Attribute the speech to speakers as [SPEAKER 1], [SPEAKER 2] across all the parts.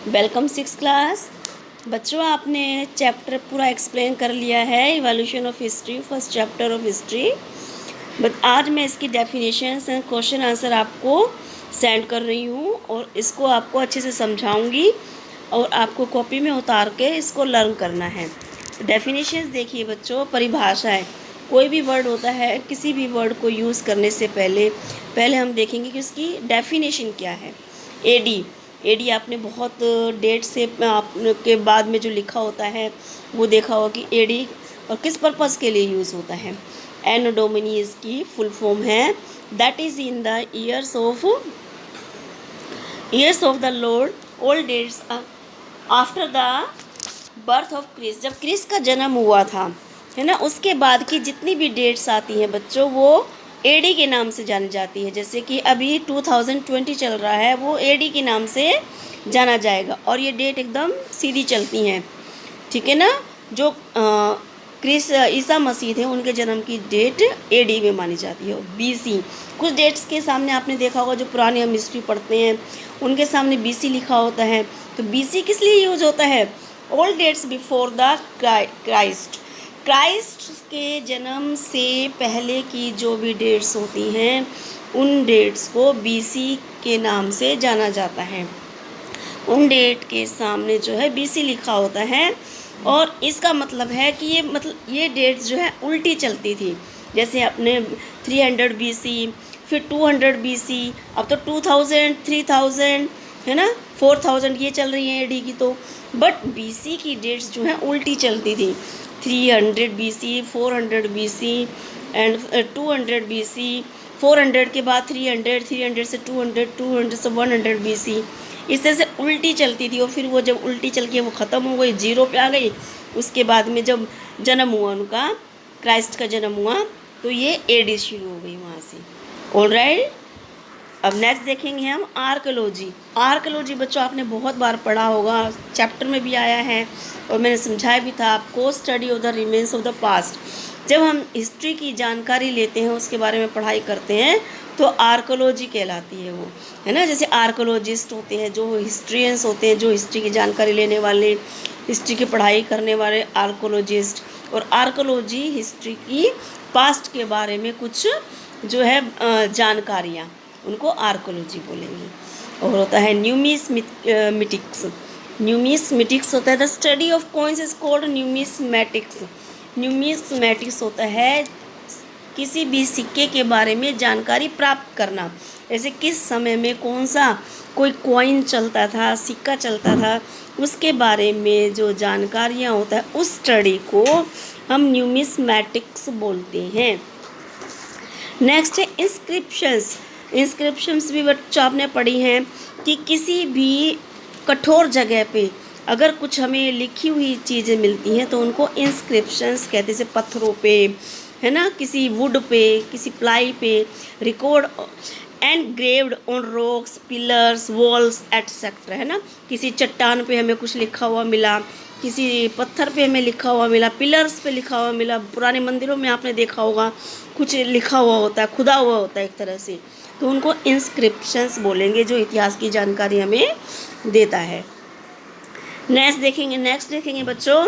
[SPEAKER 1] Welcome six class. बच्चों, आपने chapter पूरा एक्सप्लेन कर लिया है, evolution of history, first chapter of history. But आज मैं इसकी डेफिनेशंस एंड क्वेश्चन आंसर आपको सेंड कर रही हूँ और इसको आपको अच्छे से समझाऊंगी और आपको कॉपी में उतार के इसको लर्न करना है। डेफिनेशंस देखिए बच्चों, परिभाषाएं। कोई भी वर्ड होता है, किसी भी वर्ड को यूज़ करने से पहले हम देखेंगे कि उसकी डेफिनेशन क्या है। एडी आपने बहुत डेट से आपके बाद में जो लिखा होता है वो देखा होगा कि एडी और किस पर्पज़ के लिए यूज़ होता है। एनो डोमिनी इसकी फुल फॉर्म है, that is in the years of the lord old dates after the birth of Christ. जब क्रिस का जन्म हुआ था, है ना, उसके बाद की जितनी भी डेट्स आती हैं बच्चों, वो एडी के नाम से जानी जाती है। जैसे कि अभी 2020 चल रहा है, वो एडी के नाम से जाना जाएगा और ये डेट एकदम सीधी चलती हैं, ठीक है ना। जो क्रिस ईसा मसीह थे, उनके जन्म की डेट एडी में मानी जाती है। बीसी, कुछ डेट्स के सामने आपने देखा होगा, जो पुरानी हम हिस्ट्री पढ़ते हैं उनके सामने बीसी लिखा होता है। तो बीसी किस लिए यूज होता है? All dates before the Christ के जन्म से पहले की जो भी डेट्स होती हैं, उन डेट्स को बीसी के नाम से जाना जाता है। उन डेट के सामने जो है बीसी लिखा होता है और इसका मतलब है कि ये डेट्स जो है उल्टी चलती थी। जैसे अपने 300 बीसी, फिर 200 बीसी, अब तो 2000, 3000, है ना, 4000 ये चल रही है एडी की। तो बट बीसी की डेट्स जो है उल्टी चलती थी। 300 बीसी, 400 बीसी एंड 200 बीसी, 400 के बाद 300, 300 से 200, 200 से 100 बीसी, इस तरह से उल्टी चलती थी। और फिर वो जब उल्टी चल के वो ख़त्म हो गई, जीरो पे आ गई, उसके बाद में जब जन्म हुआ उनका, क्राइस्ट का जन्म हुआ, तो ये एडी शुरू हो गई वहाँ से। ऑलराइट, अब नेक्स्ट देखेंगे हम आर्कोलॉजी बच्चों आपने बहुत बार पढ़ा होगा, चैप्टर में भी आया है और मैंने समझाया भी था आपको। Study of the remains of the past. जब हम हिस्ट्री की जानकारी लेते हैं, उसके बारे में पढ़ाई करते हैं, तो आर्कोलॉजी कहलाती है वो, है ना। जैसे आर्कोलॉजिस्ट होते हैं, जो हिस्ट्रियंस होते हैं, जो हिस्ट्री की जानकारी लेने वाले, हिस्ट्री की पढ़ाई करने वाले आर्कोलॉजिस्ट। और आर्कोलॉजी हिस्ट्री की पास्ट के बारे में कुछ जो है जानकारियाँ, उनको आर्कोलॉजी बोलेंगे। और होता है न्यूमिस्मेटिक्स होता है the study of coins is called numismatics होता है किसी भी सिक्के के बारे में जानकारी प्राप्त करना। जैसे किस समय में कौन सा कोई कॉइन चलता था, सिक्का चलता था, उसके बारे में जो जानकारियाँ होता है, उस स्टडी को हम न्यूमिस्मेटिक्स बोलते हैं। नेक्स्ट है इंस्क्रिप्शंस भी बच्चों आपने पढ़ी हैं कि किसी भी कठोर जगह पे अगर कुछ हमें लिखी हुई चीज़ें मिलती हैं तो उनको इंस्क्रिप्शंस कहते हैं। जैसे पत्थरों पे, है ना, किसी वुड पे, किसी प्लाई पे, record and graved on rocks, pillars, walls etcetera, है ना। किसी चट्टान पे हमें कुछ लिखा हुआ मिला, किसी पत्थर पे हमें लिखा हुआ मिला, पिलर्स पे लिखा हुआ मिला। पुराने मंदिरों में आपने देखा होगा कुछ लिखा हुआ होता है, खुदा हुआ होता है एक तरह से, तो उनको इंस्क्रिप्शंस बोलेंगे, जो इतिहास की जानकारी हमें देता है। नेक्स्ट देखेंगे बच्चों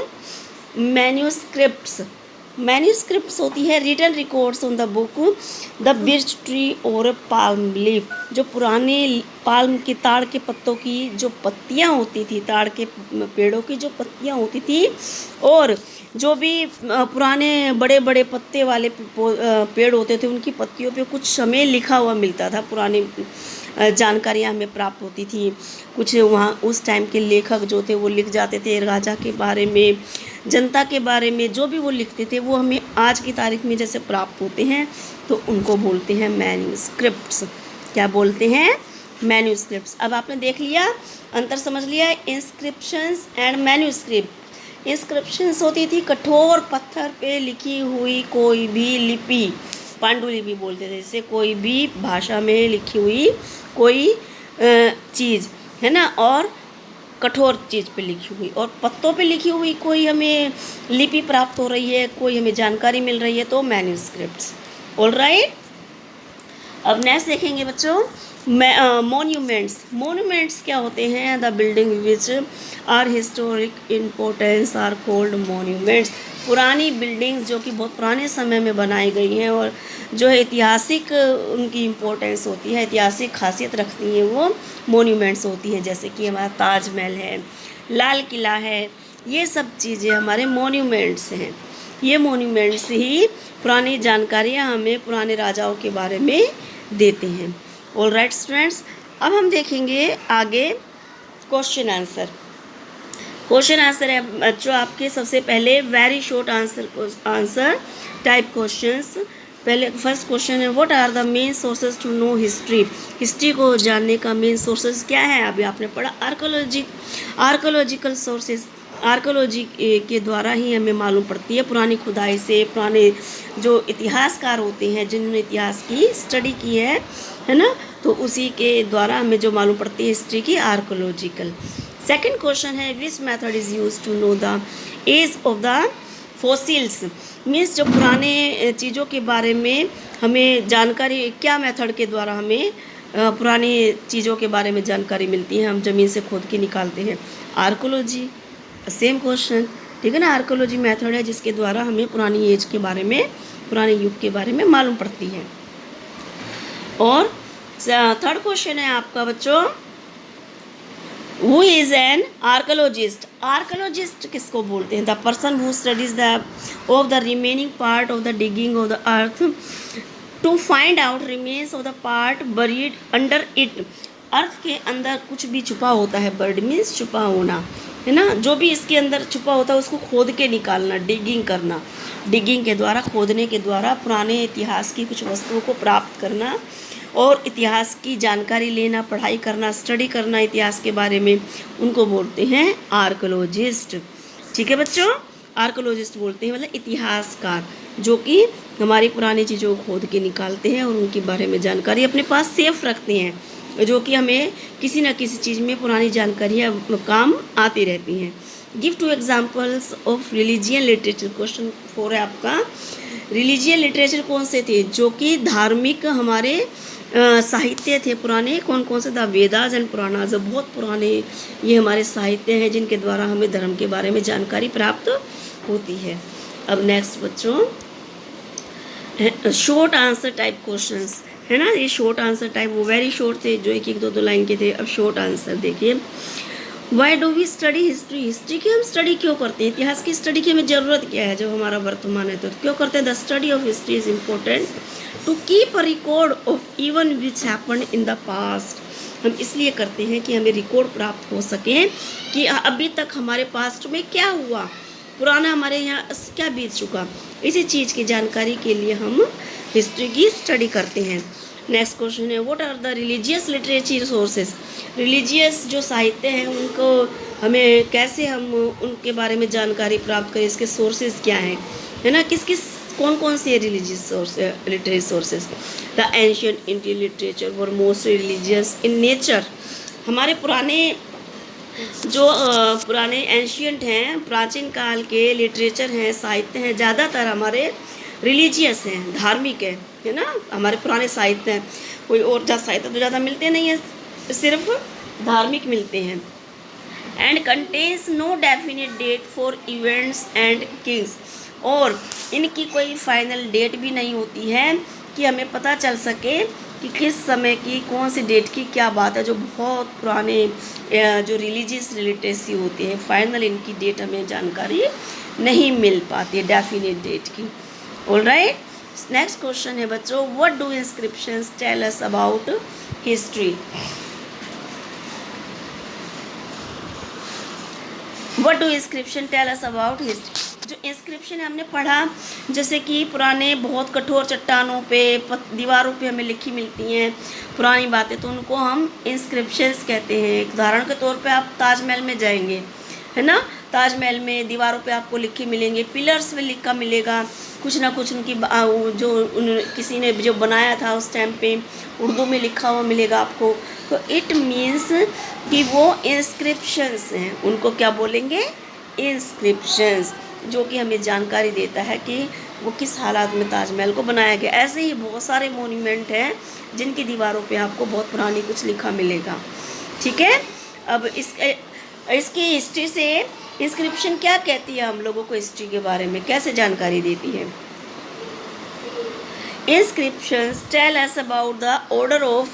[SPEAKER 1] मैन्यूस्क्रिप्ट्स होती है written records on the book the birch tree और पाल्म लीफ। जो पुराने पाल्म की, ताड़ के पत्तों की जो पत्तियां होती थी, ताड़ के पेड़ों की जो पत्तियां होती थी, और जो भी पुराने बड़े बड़े पत्ते वाले पेड़ होते थे, उनकी पत्तियों पे कुछ हमें लिखा हुआ मिलता था, पुरानी जानकारियाँ हमें प्राप्त होती थी। कुछ वहाँ उस टाइम के लेखक जो थे वो लिख जाते थे राजा के बारे में, जनता के बारे में, जो भी वो लिखते थे वो हमें आज की तारीख में जैसे प्राप्त होते हैं, तो उनको बोलते हैं मैन्यूस्क्रिप्ट्स। क्या बोलते हैं? मैन्यूस्क्रिप्ट्स। अब आपने देख लिया, अंतर समझ लिया, इंस्क्रिप्शंस एंड मैन्यूस्क्रिप्ट। इंस्क्रिप्शंस होती थी कठोर पत्थर पे लिखी हुई कोई भी लिपि, पांडुलिपि बोलते थे, जैसे कोई भी भाषा में लिखी हुई कोई चीज़, है ना, और कठोर चीज़ पे लिखी हुई और पत्तों पे लिखी हुई कोई हमें लिपि प्राप्त हो रही है, कोई हमें जानकारी मिल रही है, तो मैन्यूस्क्रिप्ट्स। ऑलराइट, अब नेक्स्ट देखेंगे बच्चों मोन्यूमेंट्स, मोन्यूमेंट्स क्या होते हैं? The building which are historic importance are called monuments. पुरानी बिल्डिंग्स जो कि बहुत पुराने समय में बनाई गई हैं और जो है ऐतिहासिक उनकी इम्पोर्टेंस होती है, ऐतिहासिक खासियत रखती हैं, वो मोन्यूमेंट्स होती हैं। जैसे कि हमारा ताजमहल है, लाल किला है, ये सब चीज़ें हमारे मोन्यूमेंट्स हैं। ये मोन्यूमेंट्स ही पुरानी जानकारियाँ हमें पुराने राजाओं के बारे में देते हैं। ऑल राइट स्टूडेंट्स, अब हम देखेंगे आगे क्वेश्चन आंसर। क्वेश्चन आंसर है बच्चों आपके सबसे पहले very short answer type questions. पहले फर्स्ट क्वेश्चन है, what are the main sources to know history. History को जानने का मेन सोर्सेज क्या है? अभी आपने पढ़ा आर्कोलॉजिकल सोर्सेज। आर्कोलॉजी के द्वारा ही हमें मालूम पड़ती है, पुरानी खुदाई से, पुराने जो इतिहासकार होते हैं जिन्होंने इतिहास की स्टडी की है ना, तो उसी के द्वारा हमें जो मालूम पड़ती है हिस्ट्री की, आर्कोलॉजिकल। सेकंड क्वेश्चन है, which method is use to know the age of the fossils. Means जो पुराने चीज़ों के बारे में हमें जानकारी, क्या मेथड के द्वारा हमें पुरानी चीज़ों के बारे में जानकारी मिलती है, हम ज़मीन से खोद के निकालते हैं? आर्कोलॉजी, सेम क्वेश्चन, ठीक है ना। आर्कोलॉजी मेथड है जिसके द्वारा हमें पुरानी एज के बारे में, पुराने युग के बारे में मालूम पड़ती है। और थर्ड क्वेश्चन है आपका बच्चों, who is an archaeologist. Archaeologist किसको बोलते हैं? The person who studies the of the remaining part of the digging of the earth to find out remains of the part buried under it. Earth के अंदर कुछ भी छुपा होता है, बर्ड मीन्स छुपा होना, है ना। जो भी इसके अंदर छुपा होता है उसको खोद के निकालना, डिगिंग करना। डिगिंग के द्वारा, खोदने के द्वारा पुराने इतिहास की कुछ वस्तुओं को प्राप्त करना और इतिहास की जानकारी लेना, पढ़ाई करना, स्टडी करना इतिहास के बारे में, उनको बोलते हैं आर्कोलॉजिस्ट। ठीक है बच्चों, आर्कोलॉजिस्ट बोलते हैं मतलब इतिहासकार, जो कि हमारी पुरानी चीज़ों को खोद के निकालते हैं और उनके बारे में जानकारी अपने पास सेफ रखते हैं, जो कि हमें किसी न किसी चीज़ में पुरानी जानकारियाँ काम आती रहती हैं। Give two examples of religion literature. Question 4 है आपका, रिलीजियन लिटरेचर कौन से थे जो कि धार्मिक हमारे साहित्य थे पुराने, कौन कौन से? The Vedas and Puranas. बहुत पुराने ये हमारे साहित्य हैं जिनके द्वारा हमें धर्म के बारे में जानकारी प्राप्त होती है। अब नेक्स्ट बच्चों, शॉर्ट आंसर टाइप क्वेश्चंस, है ना। ये शॉर्ट आंसर टाइप, वो वेरी शॉर्ट थे जो एक एक दो दो लाइन के थे। अब शॉर्ट आंसर देखिए, why do we study history. History की हम स्टडी क्यों करते हैं? इतिहास की स्टडी की हमें ज़रूरत क्या है जब हमारा वर्तमान है तो क्यों करते हैं? The study of history is important to keep a record of even which happen in the past. हम इसलिए करते हैं कि हमें रिकॉर्ड प्राप्त हो सके कि अभी तक हमारे पास्ट में क्या हुआ, पुराना हमारे यहाँ क्या बीत चुका, इसी चीज़ की जानकारी के लिए हम हिस्ट्री की स्टडी करते हैं। नेक्स्ट क्वेश्चन है, what are the religious literature sources. Religious जो साहित्य हैं उनको हमें कैसे हम उनके बारे में जानकारी प्राप्त करें, इसके सोर्सेज क्या हैं, है ना। किस किस कौन कौन से religious source, literary sources? The ancient Indian literature were most religious in nature. हमारे पुराने जो पुराने एंशियंट हैं, प्राचीन काल के लिटरेचर हैं, साहित्य हैं, ज़्यादातर हमारे रिलीजियस हैं, धार्मिक है ना। हमारे पुराने साहित्य हैं, कोई और साहित्य तो ज़्यादा मिलते नहीं हैं, सिर्फ धार्मिक मिलते हैं। And contains no definite date for events and kings. और इनकी कोई फाइनल डेट भी नहीं होती है कि हमें पता चल सके कि किस समय की कौन सी डेट की क्या बात है। जो बहुत पुराने जो रिलीजियस लिटरेसी होती है, फाइनल इनकी डेट हमें जानकारी नहीं मिल पाती है, डेफिनेट डेट की। ऑल राइट, नेक्स्ट क्वेश्चन है बच्चों, what do inscriptions tell us about history. What do inscription tell us about history. जो इंस्क्रिप्शन है हमने पढ़ा, जैसे कि पुराने बहुत कठोर चट्टानों पे, दीवारों पे हमें लिखी मिलती हैं पुरानी बातें, तो उनको हम इंस्क्रिप्शंस कहते हैं। उदाहरण के तौर पे आप ताजमहल में जाएंगे, है ना, ताजमहल में दीवारों पे आपको लिखे मिलेंगे, पिलर्स पे लिखा मिलेगा कुछ ना कुछ उनकी किसी ने जो बनाया था उस टाइम पे उर्दू में लिखा हुआ मिलेगा आपको। तो इट मीन्स कि वो इंस्क्रिप्शंस हैं, उनको क्या बोलेंगे? इंस्क्रिप्शंस, जो कि हमें जानकारी देता है कि वो किस हालात में ताजमहल को बनाया गया। ऐसे ही बहुत सारे मोन्यूमेंट हैं जिनकी दीवारों पे आपको बहुत पुरानी कुछ लिखा मिलेगा। ठीक है, अब इसकी हिस्ट्री से इंस्क्रिप्शन क्या कहती है हम लोगों को, हिस्ट्री के बारे में कैसे जानकारी देती है। Inscriptions tell us about the order of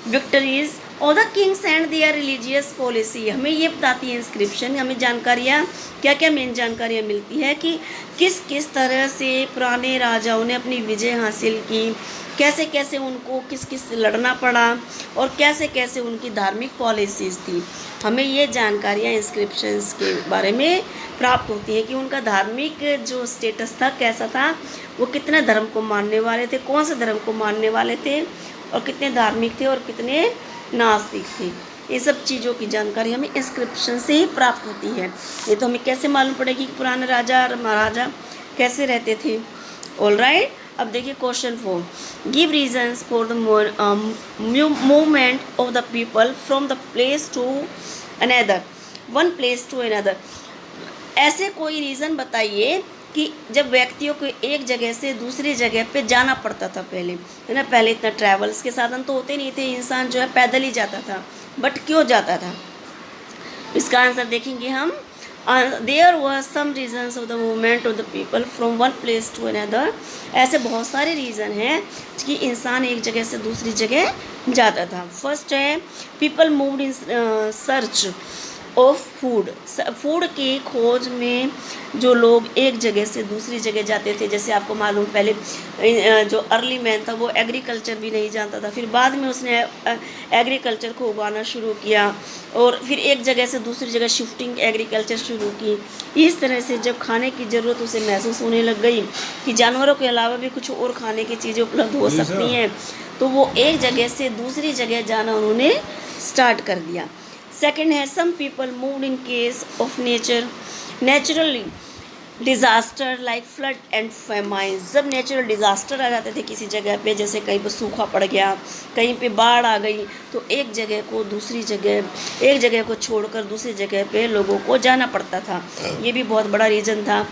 [SPEAKER 1] victories और the Kings and there religious policy. हमें ये बताती है इंस्क्रिप्शन, हमें जानकारियाँ क्या क्या मेन जानकारियाँ मिलती है कि किस किस तरह से पुराने राजाओं ने अपनी विजय हासिल की, कैसे कैसे उनको किस किस लड़ना पड़ा और कैसे कैसे उनकी धार्मिक पॉलिसीज़ थी। हमें ये जानकारियाँ इंस्क्रिप्शंस के बारे में प्राप्त होती है कि उनका धार्मिक जो स्टेटस था कैसा था, वो कितने धर्म को मानने वाले थे, कौन से धर्म को मानने वाले थे और कितने धार्मिक थे और कितने नास्तिक थे। ये सब चीज़ों की जानकारी हमें इंस्क्रिप्शन से ही प्राप्त होती है। ये तो हमें कैसे मालूम पड़ेगी कि पुराने राजा और महाराजा कैसे रहते थे। ऑलराइट, अब देखिए question 4, give reasons for the movement of the people from the place to another, one place to another. ऐसे कोई रीज़न बताइए कि जब व्यक्तियों को एक जगह से दूसरी जगह पे जाना पड़ता था पहले, है ना, पहले इतना ट्रैवल्स के साधन तो होते नहीं थे, इंसान जो है पैदल ही जाता था, बट क्यों जाता था, इसका आंसर देखेंगे हम। There was some reasons of the movement of the people from one place to another. ऐसे बहुत सारे रीज़न हैं कि इंसान एक जगह से दूसरी जगह जाता था। फर्स्ट है, people moved in search of food. Food की खोज में जो लोग एक जगह से दूसरी जगह जाते थे, जैसे आपको मालूम पहले जो अर्ली मैन था वो एग्रीकल्चर भी नहीं जानता था, फिर बाद में उसने एग्रीकल्चर को उगाना शुरू किया और फिर एक जगह से दूसरी जगह शिफ्टिंग एग्रीकल्चर शुरू की। इस तरह से जब खाने की ज़रूरत उसे महसूस होने लग गई कि जानवरों के अलावा भी कुछ और खाने की चीज़ें उपलब्ध हो सकती हैं, तो वो एक जगह से दूसरी जगह जाना उन्होंने स्टार्ट कर दिया। सेकेंड है, some people moved in case of natural disaster like flood and famine. जब नेचुरल डिज़ास्टर आ जाते थे किसी जगह पे, जैसे कहीं पर सूखा पड़ गया, कहीं पे बाढ़ आ गई, तो एक जगह को दूसरी जगह, एक जगह को छोड़कर दूसरी जगह पे लोगों को जाना पड़ता था। ये भी बहुत बड़ा रीज़न था।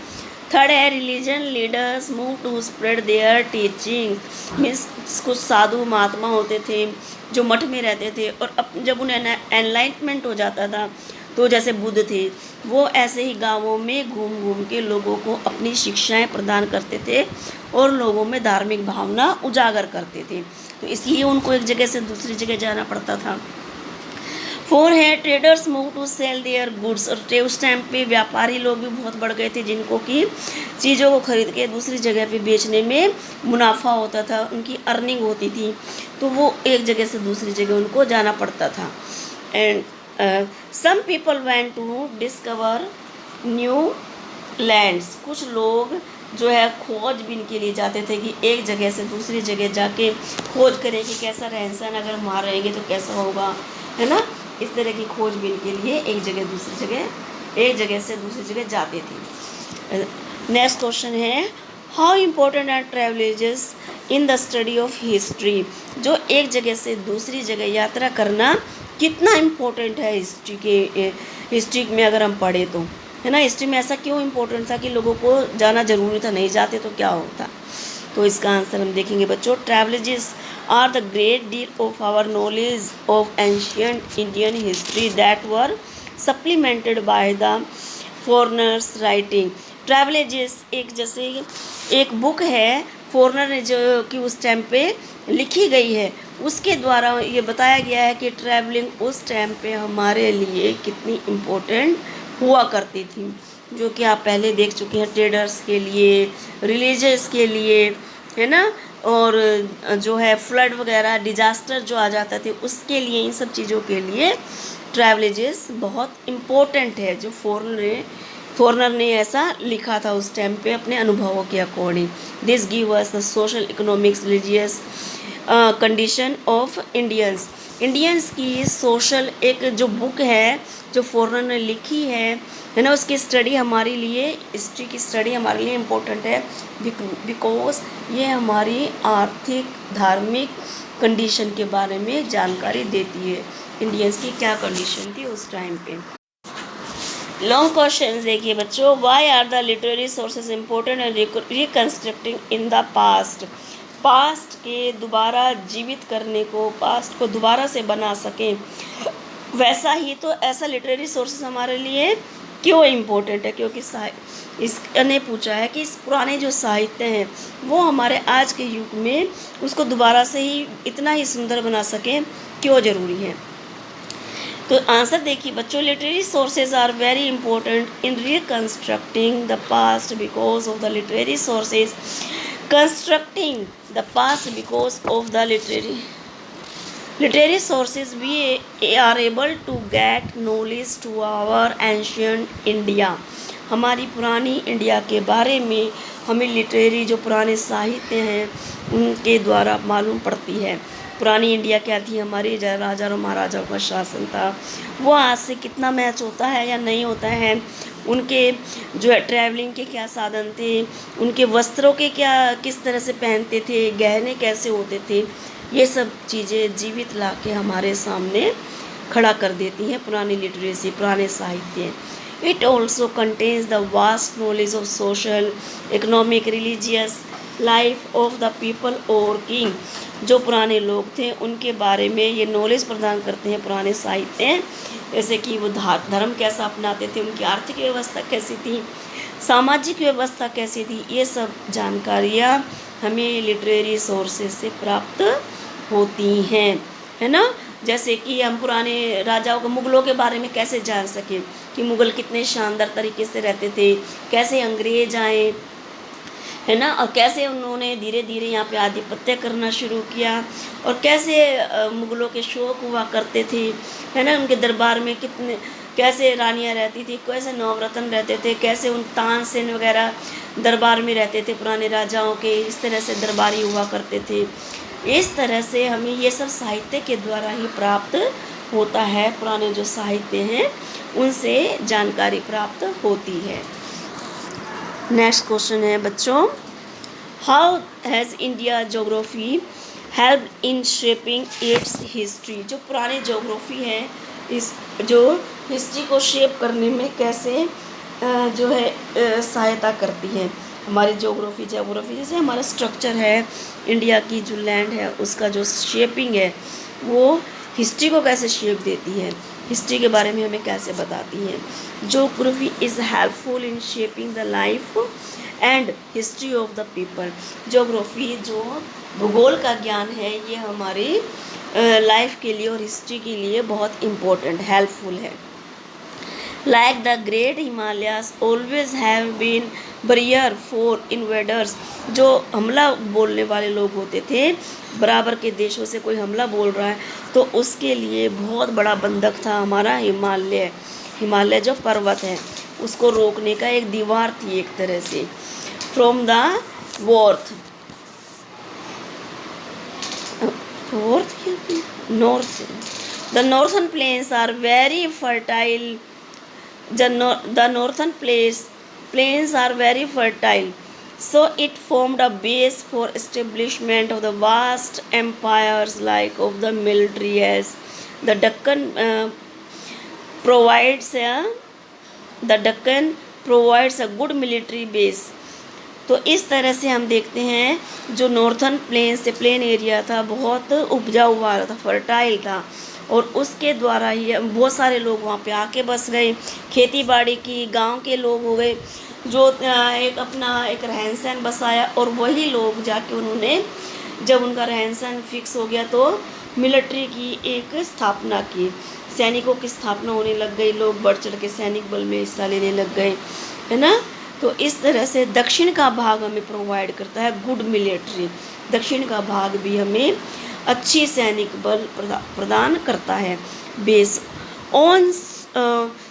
[SPEAKER 1] थर्ड है, religion leaders move to spread their teaching. Means कुछ साधु महात्मा होते थे जो मठ में रहते थे और जब उन्हें एनलाइटमेंट हो जाता था, तो जैसे बुद्ध थे, वो ऐसे ही गांवों में घूम घूम के लोगों को अपनी शिक्षाएं प्रदान करते थे और लोगों में धार्मिक भावना उजागर करते थे, तो इसलिए उनको एक जगह से दूसरी जगह जाना पड़ता था। 4 है, traders move to sell their goods. और उस टाइम पे व्यापारी लोग भी बहुत बढ़ गए थे, जिनको कि चीज़ों को खरीद के दूसरी जगह पे बेचने में मुनाफा होता था, उनकी अर्निंग होती थी, तो वो एक जगह से दूसरी जगह उनको जाना पड़ता था। And some people went to discover new lands. कुछ लोग जो है खोजबीन के लिए जाते थे कि एक जगह से दूसरी जगह जाके खोज करें कि कैसा रहन सहन, अगर हम वहाँ रहेंगे तो कैसा होगा, है ना। इस तरह की खोजबीन के लिए एक जगह से दूसरी जगह जाते थे। नेक्स्ट क्वेश्चन है, how important are travelogues in the study of history. जो एक जगह से दूसरी जगह यात्रा करना कितना इम्पोर्टेंट है हिस्ट्री में अगर हम पढ़े तो, है ना। हिस्ट्री में ऐसा क्यों इम्पोर्टेंट था कि लोगों को जाना जरूरी था, नहीं जाते तो क्या होता। तो इसका आंसर हम देखेंगे बच्चों। ट्रैवलेजेस are the great deal of our knowledge of ancient Indian history that were supplemented by the foreigners writing। ट्रैवलेजेस एक बुक है फॉरनर ने जो कि उस टाइम पे लिखी गई है, उसके द्वारा ये बताया गया है कि ट्रैवलिंग उस टाइम पे हमारे लिए कितनी इम्पोर्टेंट हुआ करती थी, जो कि आप पहले देख चुके हैं, ट्रेडर्स के लिए, रिलीजियस के लिए, है ना, और जो है फ्लड वगैरह डिजास्टर जो आ जाता थे उसके लिए, इन सब चीज़ों के लिए ट्रैवलेजेस बहुत इम्पोर्टेंट है, जो फॉरनर ने ऐसा लिखा था उस टाइम पे अपने अनुभवों के according. This give us the social economics religious condition of Indians की सोशल एक जो बुक है जो फॉरनर ने लिखी है ना, उसकी स्टडी हमारे लिए, हिस्ट्री की स्टडी हमारे लिए इम्पोर्टेंट है बिकॉज ये हमारी आर्थिक धार्मिक कंडीशन के बारे में जानकारी देती है, इंडियंस की क्या कंडीशन थी उस टाइम पे। लॉन्ग क्वेश्चन देखिए बच्चों, why are the literary sources important and reconstructing in the past. Past के दोबारा जीवित करने को, पास्ट को दोबारा से बना सकें, वैसा ही तो ऐसा लिटरेरी सोर्सेस हमारे लिए क्यों इम्पोर्टेंट है, क्योंकि इसने पूछा है कि इस पुराने जो साहित्य हैं वो हमारे आज के युग में उसको दोबारा से ही इतना ही सुंदर बना सकें, क्यों ज़रूरी है। तो आंसर देखिए बच्चों, literary sources are very important in reconstructing the past because of the literary sources constructing the past because of the literary sources we are able to get knowledge to our ancient India। हमारी पुरानी India के बारे में हमें literary जो पुराने साहित्य हैं उनके द्वारा मालूम पड़ती है। पुरानी इंडिया क्या थी, हमारे राजा और महाराजाओं का शासन था, वो आज से कितना मैच होता है या नहीं होता है, उनके जो है ट्रैवलिंग के क्या साधन थे, उनके वस्त्रों के क्या किस तरह से पहनते थे, गहने कैसे होते थे, ये सब चीज़ें जीवित ला के हमारे सामने खड़ा कर देती हैं पुरानी लिटरेसी, पुराने साहित्य। It also contains the vast knowledge of social, economic, religious life of the people और किंग। जो पुराने लोग थे उनके बारे में ये नॉलेज प्रदान करते हैं पुराने साहित्य, जैसे कि वो धर्म कैसा अपनाते थे, उनकी आर्थिक व्यवस्था कैसी थी, सामाजिक व्यवस्था कैसी थी, ये सब जानकारियाँ हमें लिटरेरी सोर्सेज से प्राप्त होती हैं, है ना। जैसे कि हम पुराने राजाओं को, मुग़लों के बारे में कैसे जान सकें कि मुग़ल कितने शानदार तरीके से रहते थे, कैसे अंग्रेज आए, है ना, और कैसे उन्होंने धीरे धीरे यहाँ पे आधिपत्य करना शुरू किया, और कैसे मुग़लों के शौक हुआ करते थे, है ना, उनके दरबार में कैसे रानियाँ रहती थी, कैसे नवरत्न रहते थे, कैसे उन तानसेन वगैरह दरबार में रहते थे पुराने राजाओं के, इस तरह से दरबारी हुआ करते थे। इस तरह से हमें ये सब साहित्य के द्वारा ही प्राप्त होता है, पुराने जो साहित्य हैं उनसे जानकारी प्राप्त होती है। नेक्स्ट क्वेश्चन है बच्चों, how has India geography help in shaping it's history. जो पुराने जोग्राफी है इस जो हिस्ट्री को शेप करने में कैसे जो है सहायता करती है। हमारी जोग्राफी जैसे हमारा स्ट्रक्चर है, इंडिया की जो लैंड है उसका जो शेपिंग है वो हिस्ट्री को कैसे शेप देती है, हिस्ट्री के बारे में हमें कैसे बताती है। Geography is helpful in shaping the life and history of the people. Geography जो भूगोल का ज्ञान है ये हमारी लाइफ के लिए और हिस्ट्री के लिए बहुत इम्पोर्टेंट, हेल्पफुल है। Like the great Himalayas always have been barrier for invaders। जो हमला बोलने वाले लोग होते थे, बराबर के देशों से कोई हमला बोल रहा है तो उसके लिए बहुत बड़ा बंधक था हमारा हिमालय। हिमालय जो पर्वत है उसको रोकने का एक दीवार थी एक तरह से। From the north the northern plains are very fertile. The northern plains are very fertile, so it formed a base for establishment of the vast empires like of the military as the Deccan provides a good military base। तो इस तरह से हम देखते हैं जो northern plain area था बहुत उपजाऊ हुआ था, फर्टाइल था, और उसके द्वारा ही बहुत सारे लोग वहाँ पे आके बस गए, खेती बाड़ी की, गांव के लोग हो गए जो एक अपना एक रहन सहन बसाया, और वही लोग जाके उन्होंने जब उनका रहन सहन फिक्स हो गया तो मिलिट्री की एक स्थापना की, सैनिकों की स्थापना होने लग गई, लोग बढ़ चढ़ के सैनिक बल में हिस्सा लेने लग गए, है ना। तो इस तरह से दक्षिण का भाग हमें प्रोवाइड करता है गुड मिलिट्री, दक्षिण का भाग भी हमें अच्छी सैनिक बल प्रदान करता है। Base on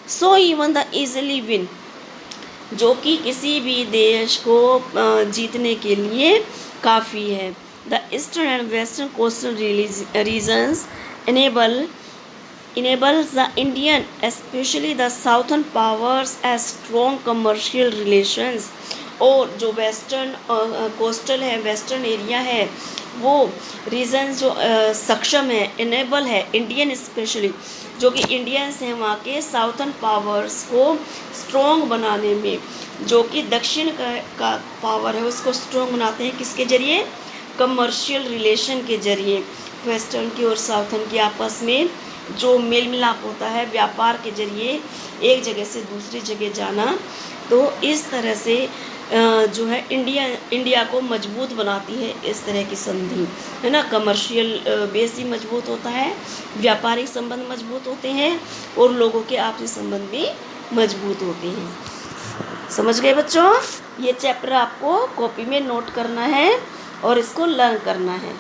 [SPEAKER 1] so even the easily win, जो कि किसी भी देश को जीतने के लिए काफ़ी है। The eastern and western coastal regions enables the Indian, especially the southern powers, as strong commercial relations। और जो वेस्टर्न कोस्टल है, वेस्टर्न एरिया है, वो रीजन जो सक्षम है, इनेबल है, इंडियन स्पेशली जो कि इंडियंस हैं वहाँ के साउथर्न पावर्स को स्ट्रॉन्ग बनाने में, जो कि दक्षिण का पावर है उसको स्ट्रॉन्ग बनाते हैं किसके जरिए, कमर्शियल रिलेशन के जरिए वेस्टर्न की और साउथर्न की आपस में जो मेल मिलाप होता है व्यापार के जरिए एक जगह से दूसरी जगह जाना, तो इस तरह से जो है इंडिया को मजबूत बनाती है इस तरह की संधि, है ना। कमर्शियल बेस ही मजबूत होता है, व्यापारिक संबंध मजबूत होते हैं और लोगों के आपसी संबंध भी मजबूत होते हैं। समझ गए बच्चों? ये चैप्टर आपको कॉपी में नोट करना है और इसको लर्न करना है।